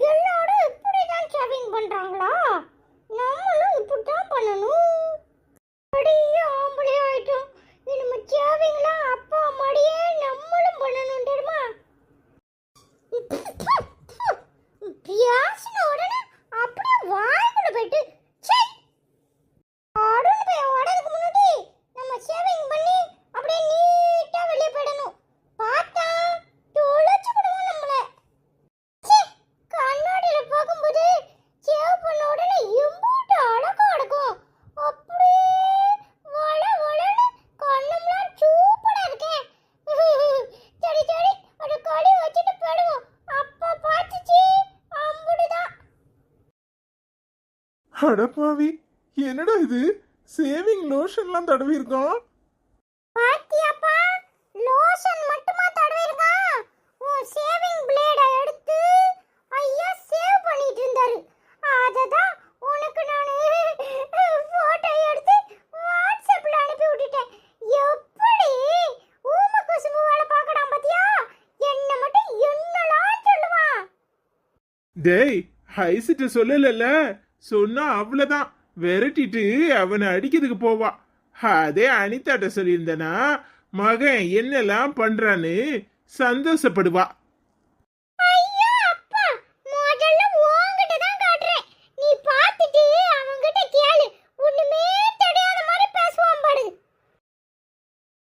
எல்லாரும் இப்படிதான் ஷேவிங் பண்றாங்களா? நம்மளும் இப்படிதான் பண்ணணும். அப்படியே ஆம்பளை ஆயிட்டோம். இனிமே ஷேவிங்லாம் அப்பா அம்மாடியே நம்மளும் பண்ணணும் தெரியுமா? பியாசின உடனே அப்படியே வாய்க்குள்ள போயிட்டு சே ஆடுன்னு போய் ஓடறதுக்கு முன்னாடி நம்ம ஷேவிங் பண்ணி அப்படியே நீட்டா வெளியே போயிடணும். பார்த்தா தொலைச்சு விடுவோம் நம்மள. சே கண்ணாடியில பார்க்கும்போது ஷேவ் பண்ண உடனே எம்பூட்டு அழகா இருக்கும். அப்படியே வள வளன்னு கண்ணம்லாம் சூப்பரா இருக்கே. சரி சரி ஒரு கடி வச்சுட்டு போயிடுவோம். அப்பா பார்த்துச்சு அம்புடுதான். அடப்பாவி, என்னடா இது? சேவிங் லோஷன்லாம் தடவி இருக்கான். பாத்தியாப்பா, லோஷன் மட்டுமா தடவிருக்கான்? உன் சேவிங் பிளேட எடுத்து ஐயா சேவ் பண்ணிட்டு இருந்தாரு. அததான் உனக்கு நானு போட்டோ எடுத்து வாட்ஸ்அப்ல அனுப்பி விட்டுட்டேன். எப்படி ஊம குசும்பு வேலை பார்க்கறான் பாத்தியா? என்ன மட்டும் என்னலாம் சொல்லுவான். டேய், ஹைசிட்ட சொல்லல, சொன்னா அவ்வளவுதான், விரட்டிட்டு அவனை அடிக்கிறதுக்கு போவா. அதே அனிதாட்ட சொல்லியிருந்தனா மகன் என்னெல்லாம் பண்றான்னு சந்தோஷப்படுவா.